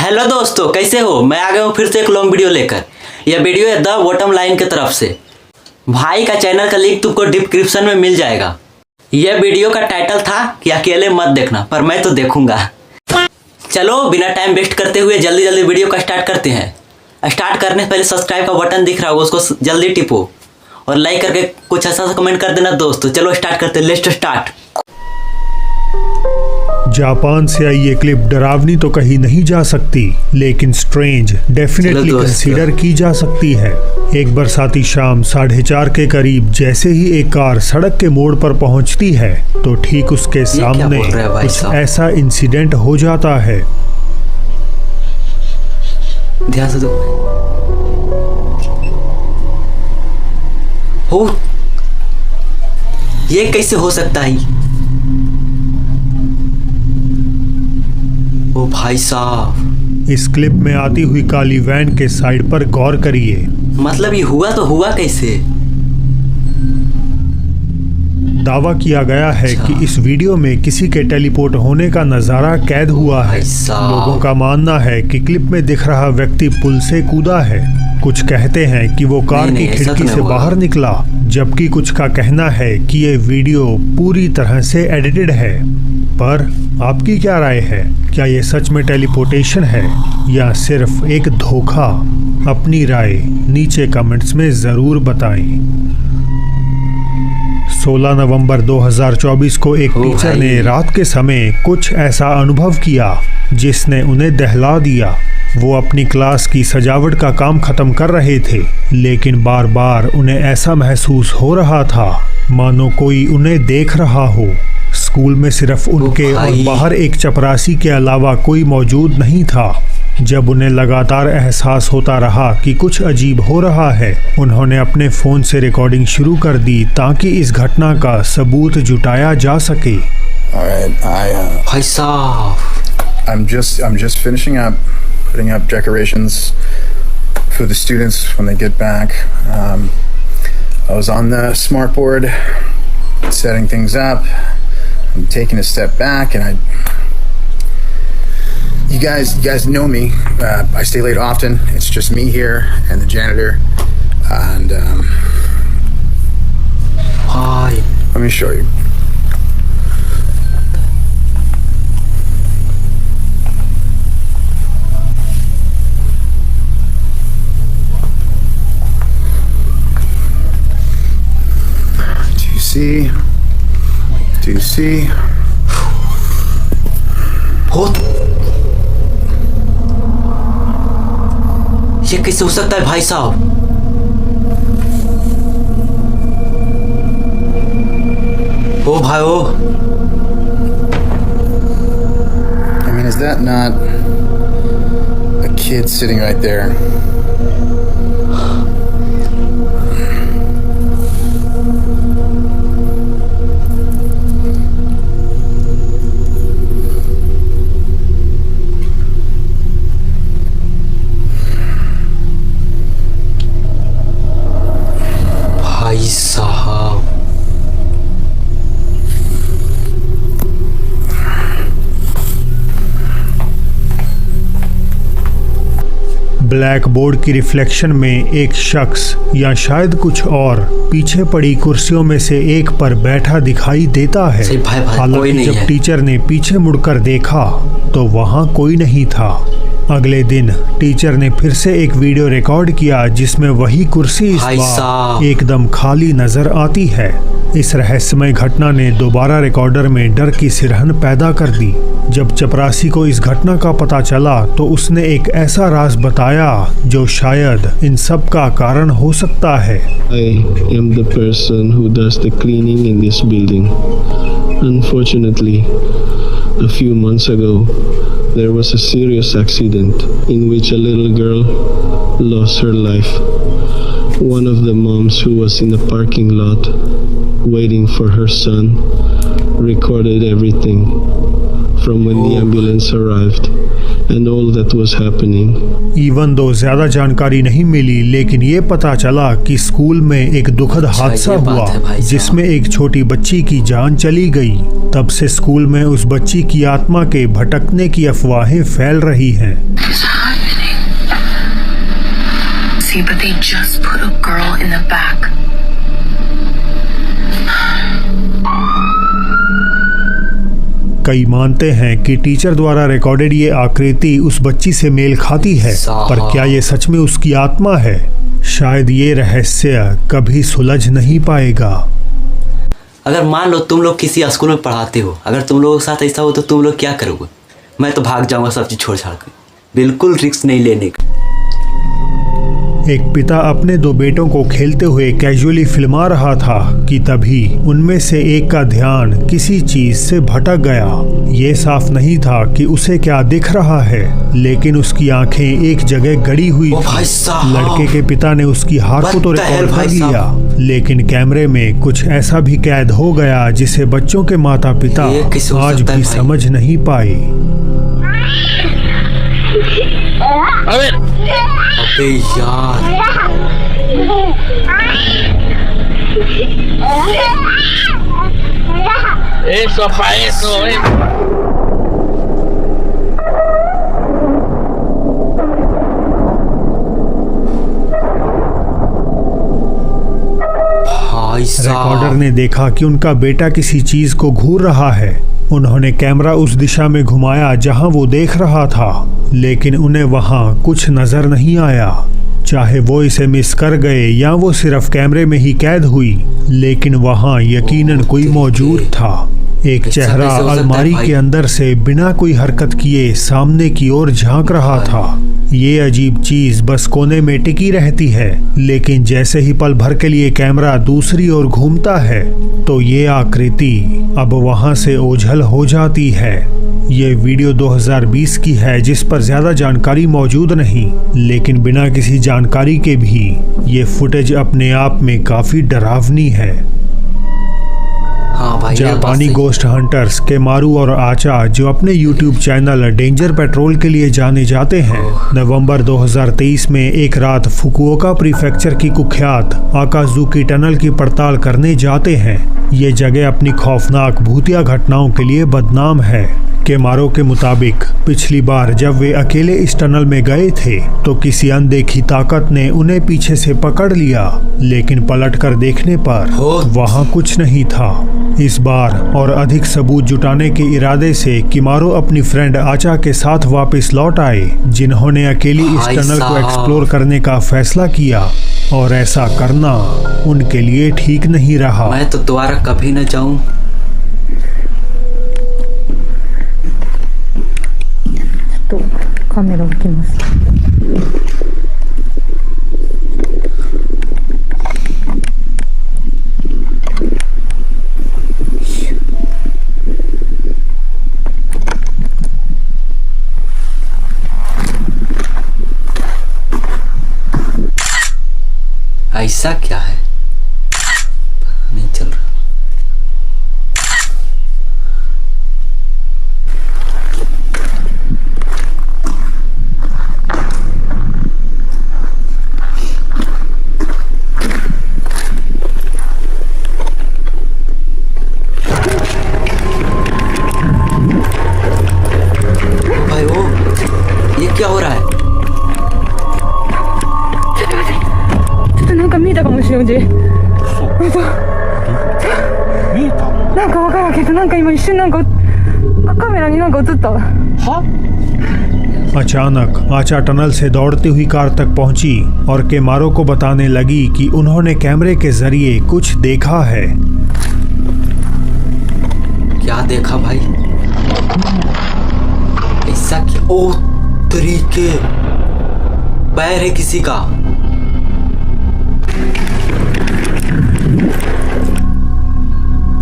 Hello दोस्तों, कैसे हो? मैं आ गया हूँ फिर से एक लॉन्ग वीडियो लेकर। यह वीडियो है द बॉटम लाइन की तरफ से। भाई का चैनल का लिंक तुमको डिस्क्रिप्शन में मिल जाएगा। यह वीडियो का टाइटल था कि अकेले मत देखना, पर मैं तो देखूंगा। चलो बिना टाइम वेस्ट करते हुए जल्दी जल्दी वीडियो का स्टार्ट करते हैं। स्टार्ट करने से पहले सब्सक्राइब का बटन दिख रहा होगा, उसको जल्दी टिपो और लाइक करके कुछ ऐसा सा कमेंट कर देना दोस्तों। चलो स्टार्ट करते हैं, लेट्स स्टार्ट। जापान से आई ये क्लिप डरावनी तो कही नहीं जा सकती, लेकिन स्ट्रेंज डेफिनेटली कंसीडर की जा सकती है। एक बरसाती शाम 4:30 के करीब जैसे ही एक कार सड़क के मोड़ पर पहुंचती है तो ठीक उसके सामने कुछ ऐसा इंसिडेंट हो जाता है। ध्यान से दो। हो ये कैसे हो सकता है? ओ भाई साहब, इस क्लिप में आती हुई काली वैन के साइड पर गौर करिए। मतलब ये हुआ तो हुआ कैसे? दावा किया गया है कि इस वीडियो में किसी के टेलीपोर्ट होने का नजारा कैद हुआ है। लोगों का मानना है कि क्लिप में दिख रहा व्यक्ति पुल से कूदा है। कुछ कहते हैं कि वो कार की खिड़की से बाहर निकला, जबकि कुछ का कहना है कि ये वीडियो पूरी तरह से एडिटेड है। पर आपकी क्या राय है? क्या ये सच में टेलीपोर्टेशन है या सिर्फ एक धोखा? अपनी राय नीचे कमेंट्स में जरूर बताएं। 16 नवंबर 2024 को एक टीचर ने रात के समय कुछ ऐसा अनुभव किया जिसने उन्हें दहला दिया। वो अपनी क्लास की सजावट का काम खत्म कर रहे थे, लेकिन बार बार उन्हें ऐसा महसूस हो रहा था मानो कोई उन्हें देख रहा हो। स्कूल में सिर्फ उनके और बाहर एक चपरासी के अलावा कोई मौजूद नहीं था। जब उन्हें लगातार एहसास होता रहा कि कुछ अजीब हो रहा है, उन्होंने अपने फ़ोन से रिकॉर्डिंग शुरू कर दी ताकि इस घटना का सबूत जुटाया जा सके। भाई साहब, I'm just finishing up putting up decorations for the students when they get back. I was on the smart board setting things up. I'm taking a step back and you guys know me. I stay late often. It's just me here and the janitor. And hi. Let me show you. Do you see? बहुत ये कैसे हो सकता है भाई साहब? ओ भाई ओ, I mean, is that not a kid sitting right there? भाई साहब, ब्लैक बोर्ड की रिफ्लेक्शन में एक शख्स या शायद कुछ और पीछे पड़ी कुर्सियों में से एक पर बैठा दिखाई देता है। हालांकि जब टीचर ने पीछे मुड़कर देखा तो वहां कोई नहीं था। अगले दिन टीचर ने फिर से एक वीडियो रिकॉर्ड किया जिसमें वही कुर्सी इस बार एकदम खाली नजर आती है। इस रहस्यमय घटना ने दोबारा रिकॉर्डर में डर की सिरहन पैदा कर दी। जब चपरासी को इस घटना का पता चला तो उसने एक ऐसा राज बताया जो शायद इन सब का कारण हो सकता है। I am the person who does the cleaning in this building. Unfortunately, a few months ago, there was a serious accident in which a little girl lost her life. One of the moms who was in the parking lot waiting for her son recorded everything. from when the ambulance arrived and all that was happening. Even though ज्यादा जानकारी नहीं मिली, लेकिन ये पता चला कि school में एक दुखद हादसा हुआ जिसमें एक छोटी बच्ची की जान चली गई। तब से स्कूल में उस बच्ची की आत्मा के भटकने की अफवाहें फैल रही हैं। See, but they just put a girl in the back. कई मानते हैं कि टीचर द्वारा रिकॉर्डेड ये आकृति उस बच्ची से मेल खाती है, पर क्या ये सच में उसकी आत्मा है? शायद ये रहस्य कभी सुलझ नहीं पाएगा। अगर मान लो तुम लोग किसी स्कूल में पढ़ाते हो, अगर तुम लोगों के साथ ऐसा हो तो तुम लोग क्या करोगे? मैं तो भाग जाऊंगा सब चीज छोड़ छाड़ कर, बिल्कुल रिस्क नहीं लेने का। एक पिता अपने दो बेटों को खेलते हुए कैजुअली फिल्मा रहा था कि तभी उनमें से एक का ध्यान किसी चीज से भटक गया। ये साफ नहीं था कि उसे क्या दिख रहा है, लेकिन उसकी आंखें एक जगह गड़ी हुई थी। लड़के के पिता ने उसकी हार को तो रिकॉर्ड कर लिया, लेकिन कैमरे में कुछ ऐसा भी कैद हो गया जिसे बच्चों के माता पिता आज भी समझ नहीं पाए। अबे यार, eso pa eso, रिकॉर्डर ने देखा कि उनका बेटा किसी चीज को घूर रहा है। उन्होंने कैमरा उस दिशा में घुमाया जहां वो देख रहा था, लेकिन उन्हें वहां कुछ नजर नहीं आया। चाहे वो इसे मिस कर गए या वो सिर्फ कैमरे में ही कैद हुई, लेकिन वहां यकीनन कोई मौजूद था। एक चेहरा अलमारी के अंदर से बिना कोई हरकत किए सामने की ओर झांक रहा था। ये अजीब चीज बस कोने में टिकी रहती है, लेकिन जैसे ही पल भर के लिए कैमरा दूसरी ओर घूमता है तो ये आकृति अब वहां से ओझल हो जाती है। ये वीडियो 2020 की है, जिस पर ज्यादा जानकारी मौजूद नहीं, लेकिन बिना किसी जानकारी के भी ये फुटेज अपने आप में काफी डरावनी है। जापानी गोस्ट हंटर्स केमारू और आचा, जो अपने यूट्यूब चैनल डेंजर पेट्रोल के लिए जाने जाते हैं, नवंबर 2023 में एक रात फुकुओका प्रीफेक्चर की कुख्यात आकाजुकी टनल की पड़ताल करने जाते हैं। ये जगह अपनी खौफनाक भूतिया घटनाओं के लिए बदनाम है। केमारो के मुताबिक पिछली बार जब वे अकेले इस टनल में गए थे तो किसी अनदेखी ताकत ने उन्हें पीछे से पकड़ लिया, लेकिन पलटकर देखने पर वहां कुछ नहीं था। इस बार और अधिक सबूत जुटाने के इरादे से किमारो अपनी फ्रेंड आचा के साथ वापस लौट आए, जिन्होंने अकेली इस टनल को एक्सप्लोर करने का फैसला किया, और ऐसा करना उनके लिए ठीक नहीं रहा। मैं तो दोबारा कभी न जाऊं। तो कामेरा置きます。ऐसा क्या है? नहीं चल रहा। भाई वो ये क्या हो रहा है? なんか見えたかもしれん。見えた？なんかわからんけど、なんか今一瞬なんかカメラになんか映った。は? अचानक आचा टनल से दौड़ती हुई कार तक पहुंची और केमारो को बताने लगी कि उन्होंने कैमरे के जरिए कुछ देखा है। क्या देखा भाई? ऐसा क्या? ओ तरीके, पैर है किसी का।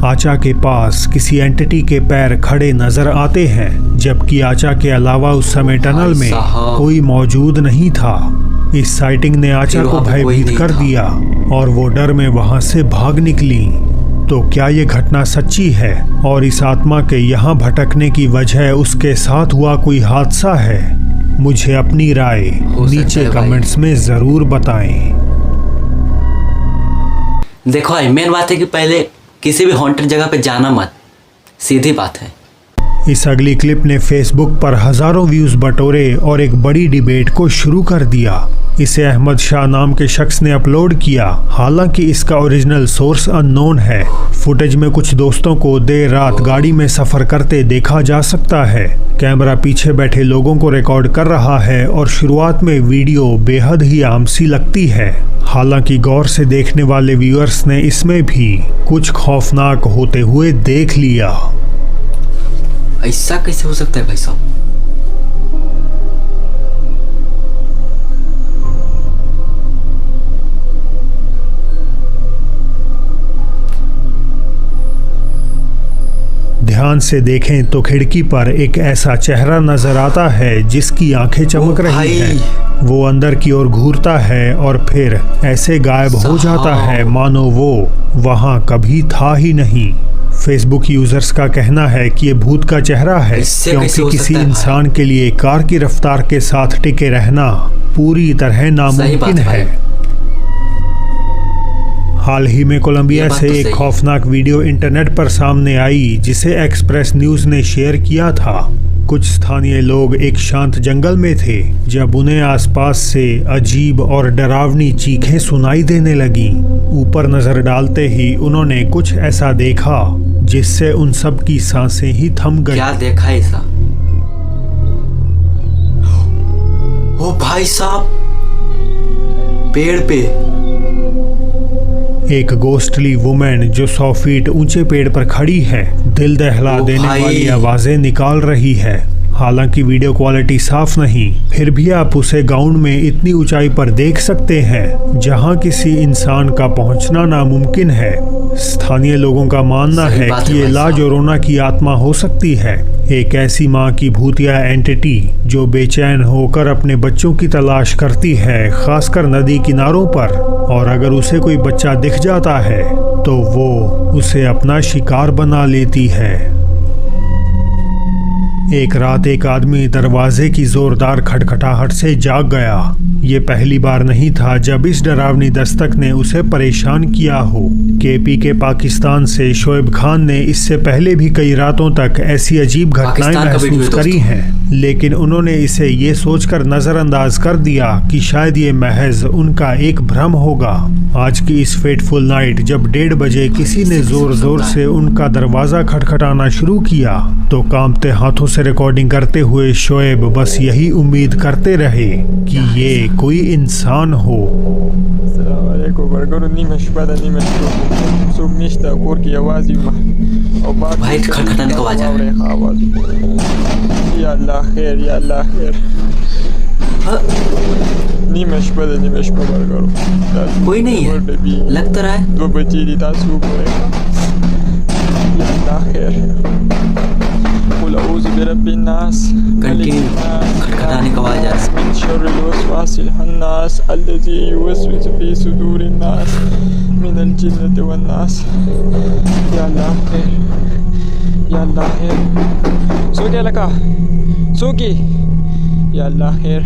आचा के पास किसी एंटिटी के पैर खड़े नजर आते हैं, जबकि आचा के अलावा उस समय टनल में कोई मौजूद नहीं था। इस साइटिंग ने आचा को भयभीत कर दिया और वो डर में वहां से भाग निकली। तो क्या ये घटना सच्ची है और इस आत्मा के यहाँ भटकने की वजह उसके साथ हुआ कोई हादसा है? मुझे अपनी राय नीचे कमेंट्स में जरूर बताएं। देखो भाई, मेन बात है कि पहले किसी भी हॉन्टेड जगह पे जाना मत, सीधी बात है। इस अगली क्लिप ने फेसबुक पर हजारों व्यूज बटोरे और एक बड़ी डिबेट को शुरू कर दिया। इसे अहमद शाह नाम के शख्स ने अपलोड किया। हालांकि इसका ओरिजिनल सोर्स अननोन है। फुटेज में कुछ दोस्तों को देर रात गाड़ी में सफर करते देखा जा सकता है। कैमरा पीछे बैठे लोगों को रिकॉर्ड कर रहा है और शुरुआत में वीडियो बेहद ही आम सी लगती है। हालांकि गौर से देखने वाले व्यूअर्स ने इसमें भी कुछ खौफनाक होते हुए देख लिया। ऐसा कैसे हो सकता है भाई साहब? ध्यान से देखें तो खिड़की पर एक ऐसा चेहरा नजर आता है जिसकी आंखें चमक रही हैं। वो अंदर की ओर घूरता है और फिर ऐसे गायब हो जाता है मानो वो वहां कभी था ही नहीं। फेसबुक यूजर्स का कहना है कि ये भूत का चेहरा है, क्योंकि किसी इंसान के लिए कार की रफ्तार के साथ टिके रहना पूरी तरह नामुमकिन है। हाल ही में कोलंबिया से एक खौफनाक वीडियो इंटरनेट पर सामने आई जिसे एक्सप्रेस न्यूज ने शेयर किया था। कुछ स्थानीय लोग एक शांत जंगल में थे जब उन्हें आसपास से अजीब और डरावनी चीखें सुनाई देने लगी। ऊपर नजर डालते ही उन्होंने कुछ ऐसा देखा जिससे उन सब की सांसें ही थम गई। क्या देखा ऐसा? ओ भाई साहब, पेड़ पे एक गोस्टली वुमेन जो 100 फीट ऊंचे पेड़ पर खड़ी है, दिल दहला देने वाली आवाजें निकाल रही है। हालांकि वीडियो क्वालिटी साफ नहीं, फिर भी आप उसे ग्राउंड में इतनी ऊंचाई पर देख सकते हैं जहां किसी इंसान का पहुंचना नामुमकिन है। स्थानीय लोगों का मानना है कि ये ला जोरोना की आत्मा हो सकती है, एक ऐसी माँ की भूतिया एंटिटी जो बेचैन होकर अपने बच्चों की तलाश करती है, खासकर नदी किनारों पर। और अगर उसे कोई बच्चा दिख जाता है तो वो उसे अपना शिकार बना लेती है। एक रात एक आदमी दरवाजे की जोरदार खटखटाहट से जाग गया। ये पहली बार नहीं था जब इस डरावनी दस्तक ने उसे परेशान किया हो। केपी के पाकिस्तान से शोएब खान ने इससे पहले भी कई रातों तक ऐसी अजीब घटनाएं महसूस करी हैं, लेकिन उन्होंने इसे ये सोचकर नजरअंदाज कर दिया कि शायद ये महज उनका एक भ्रम होगा। आज की इस फेटफुल नाइट जब 1:30 बजे किसी ने जोर जोर से उनका दरवाजा खटखटाना शुरू किया तो कांपते हाथों से रिकॉर्डिंग करते हुए शोएब बस यही उम्मीद करते रहे कि ये कोई इंसान हो। भाई खटखटाने का आवाज आ रहा है। या अल्लाह खैर, या अल्लाह खैर। नीमश बरगरो कोई नहीं है, लग तो रहा है। 2 बजे दी तासू या अल्लाह खैर। कंटिन्यू खटखटाने का आवाज आ रहा है। शर्रिल वसवासिल हन्नास अल्लज़ी युवस्विसु फी सुदूरिन नास मिनल जिन्नति वन नास। या अल्लाह खैर, या अल्लाह खैर। सो क्या लगा? सो की? या अल्लाह खैर।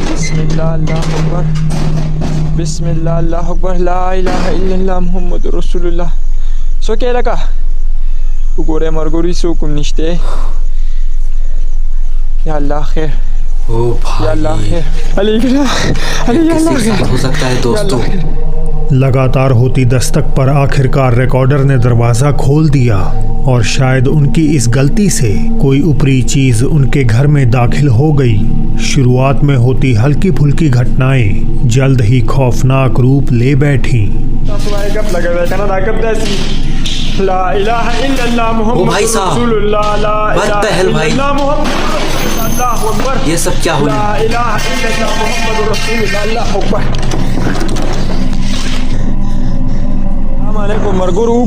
बिस्मिल्लाह अल्लाहु अकबर, बिस्मिल्लाह अल्लाहु अकबर, ला इलाहा इल्लल्लाह मुहम्मदुर रसूलुल्लाह। सो क्या लगा? उगोरे मरगोरी सो कुम निश्ते। या अल्लाह खैर, ओ भाई, या अल्लाह खैर। अली या अल्लाह खैर हो सकता है दोस्तों। लगातार होती दस्तक पर आखिरकार रिकॉर्डर ने दरवाजा खोल दिया और शायद उनकी इस गलती से कोई ऊपरी चीज उनके घर में दाखिल हो गई। शुरुआत में होती हल्की फुल्की घटनाएं जल्द ही खौफनाक रूप ले बैठी। ला इलाहा इल्लल्लाह मुहम्मद रसूलुल्लाह, ला इलाहा इल्लल्लाह मुहम्मद अल्लाहु अकबर। ये सब क्या हो रहा है? ला इलाहा इल्लल्लाह मुहम्मद रसूलुल्लाह, अल्लाहु अकबर। अस्सलामुअलैकुम मरगुरु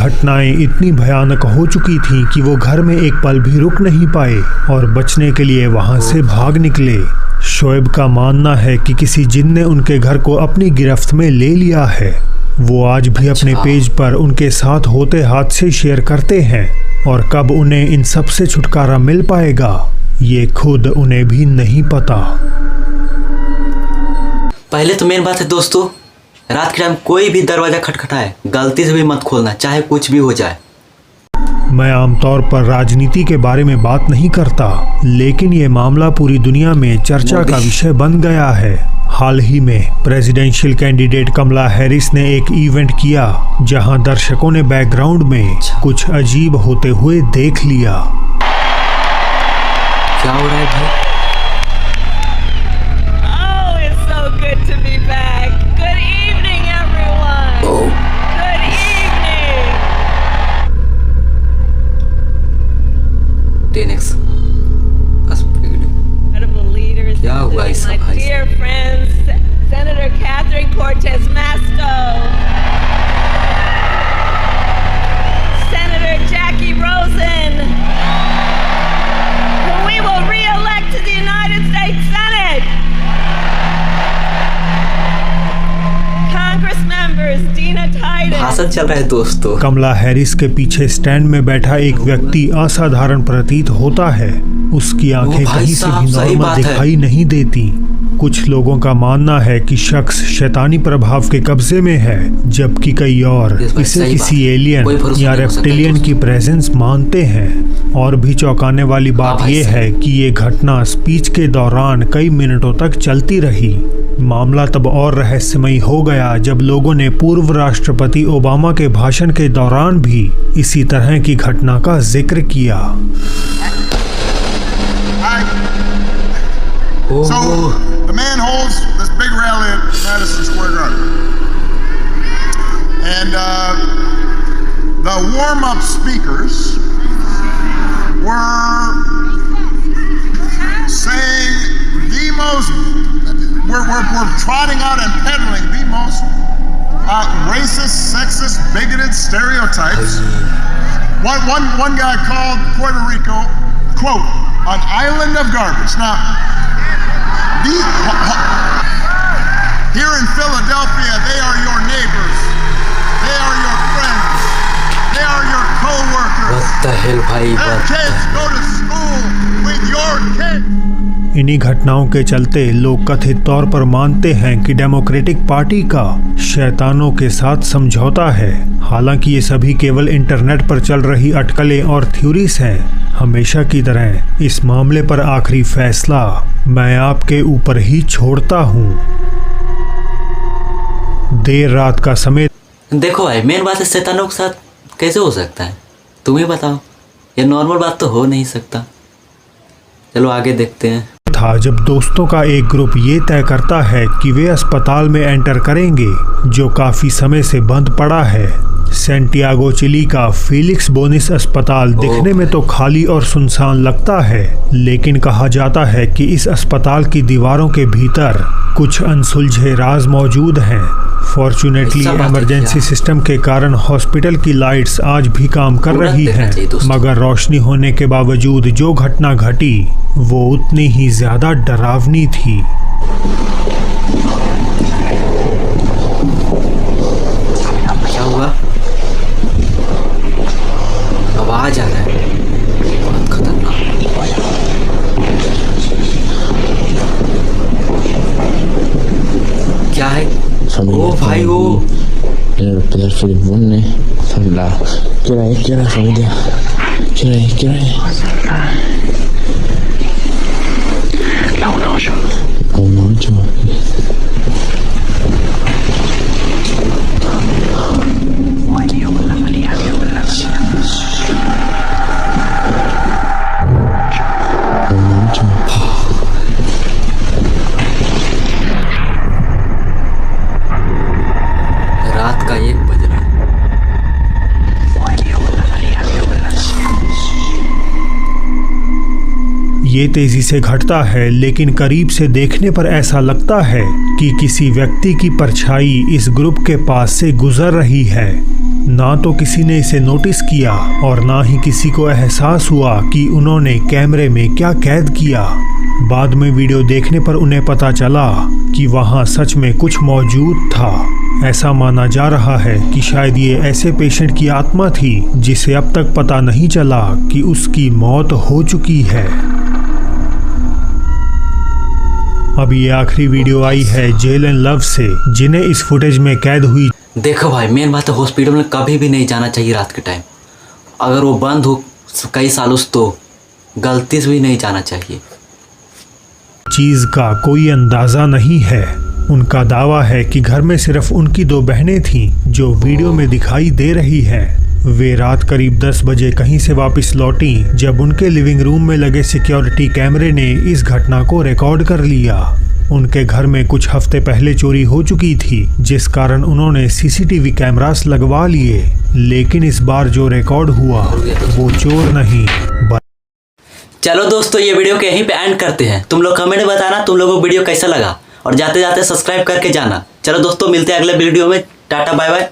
घटनाएं इतनी भयानक हो चुकी थीं कि वो घर में एक पल भी रुक नहीं पाए और बचने के लिए वहां से भाग निकले। शोएब का मानना है कि किसी जिन ने उनके घर को अपनी गिरफ्त में ले लिया है। वो आज भी अपने पेज पर उनके साथ होते हादसे शेयर करते हैं और कब उन्हें इन सब से छुटकारा मिल पाएगा ये खुद उन्हें भी नहीं पता। पहले तो मेन बात है दोस्तों, रात के टाइम कोई भी दरवाजा खटखटाए गलती से भी मत खोलना, चाहे कुछ भी हो जाए। मैं आमतौर पर राजनीति के बारे में बात नहीं करता, लेकिन ये मामला पूरी दुनिया में चर्चा का विषय बन गया है। हाल ही में प्रेसिडेंशियल कैंडिडेट कमला हैरिस ने एक इवेंट किया जहां दर्शकों ने बैकग्राउंड में कुछ अजीब होते हुए देख लिया। क्या हो रहा है भाई? क्या हुआ इस सब भाई? Dear friends, Senator Catherine Cortez Masto, Senator Jackie Rosen, who we will re-elect to the United States Senate. Congress members Dina Titus. भाषण चल रहा है दोस्तों। कमला हैरिस के पीछे स्टैंड में बैठा एक व्यक्ति असाधारण प्रतीत होता है। उसकी आंखें कहीं से भी नॉर्मल दिखाई नहीं देती। कुछ लोगों का मानना है कि शख्स शैतानी प्रभाव के कब्जे में है, जबकि कई और इसे किसी एलियन या रेप्टिलियन की प्रेजेंस मानते हैं। और भी चौंकाने वाली बात यह है कि ये घटना स्पीच के दौरान कई मिनटों तक चलती रही। मामला तब और रहस्यमयी हो गया जब लोगों ने पूर्व राष्ट्रपति ओबामा के भाषण के दौरान भी इसी तरह की घटना का जिक्र किया। So the man holds this big rally at Madison Square Garden, and the warm-up speakers were saying the most. We're trotting out and peddling the most racist, sexist, bigoted stereotypes. One guy called Puerto Rico, quote, an island of garbage. Now, here in Philadelphia, they are your neighbors. They are your friends. They are your co-workers. What the hell, भाई? Their kids go to school with your kids. इन्हीं घटनाओं के चलते लोग कथित तौर पर मानते हैं कि डेमोक्रेटिक पार्टी का शैतानों के साथ समझौता है। हालांकि ये सभी केवल इंटरनेट पर चल रही अटकलें और थ्योरीज हैं। हमेशा की तरह इस मामले पर आखिरी फैसला मैं आपके ऊपर ही छोड़ता हूँ। देर रात का समय। देखो भाई, मेन बात है शैतानों के साथ कैसे हो सकता है? तुम ही बताओ, ये नॉर्मल बात तो हो नहीं सकता। चलो आगे देखते हैं। था जब दोस्तों का एक ग्रुप ये तय करता है कि वे अस्पताल में एंटर करेंगे जो काफी समय से बंद पड़ा है। सैंटियागो चिली का फीलिक्स बोनिस अस्पताल दिखने में तो खाली और सुनसान लगता है, लेकिन कहा जाता है कि इस अस्पताल की दीवारों के भीतर कुछ अनसुलझे राज मौजूद हैं। फॉर्चुनेटली इमरजेंसी सिस्टम के कारण हॉस्पिटल की लाइट्स आज भी काम कर रही हैं, मगर रोशनी होने के बावजूद जो घटना घटी वो उतनी ही ज्यादा डरावनी थी। क्या हुआ? आवाज आ रहा है, बहुत खतरनाक। क्या है? ओ भाई, वो el hospital Philip Boone, son las... ¿Qué hora es? ¿Qué hora, familia? रात का 1 बज रहा है। ये तेजी से घटता है, लेकिन करीब से देखने पर ऐसा लगता है कि किसी व्यक्ति की परछाई इस ग्रुप के पास से गुजर रही है। ना तो किसी ने इसे नोटिस किया और ना ही किसी को एहसास हुआ कि उन्होंने कैमरे में क्या कैद किया। बाद में वीडियो देखने पर उन्हें पता चला कि वहां सच में कुछ मौजूद था। ऐसा माना जा रहा है कि शायद ये ऐसे पेशेंट की आत्मा थी जिसे अब तक पता नहीं चला कि उसकी मौत हो चुकी है। अब ये आखिरी वीडियो आई है जेल एंड लव से, जिन्हें इस फुटेज में कैद हुई। देखो भाई, मेन बात है हॉस्पिटल में कभी भी नहीं जाना चाहिए रात के टाइम। अगर वो बंद हो कई सालों से तो गलती से भी नहीं जाना चाहिए। चीज का कोई अंदाजा नहीं है। उनका दावा है कि घर में सिर्फ उनकी 2 बहनें थीं जो वीडियो में दिखाई दे रही हैं। वे रात करीब 10 बजे कहीं से वापस लौटी जब उनके लिविंग रूम में लगे सिक्योरिटी कैमरे ने इस घटना को रिकॉर्ड कर लिया। उनके घर में कुछ हफ्ते पहले चोरी हो चुकी थी, जिस कारण उन्होंने सीसीटीवी कैमरास लगवा लिए, लेकिन इस बार जो रिकॉर्ड हुआ वो चोर नहीं। चलो दोस्तों, ये वीडियो के यहीं पे एंड करते हैं। तुम लोग कमेंट में बताना तुम लोगों को वीडियो कैसा लगा, और जाते जाते सब्सक्राइब करके जाना। चलो दोस्तों, मिलते हैं अगले वीडियो में। Tata bye bye.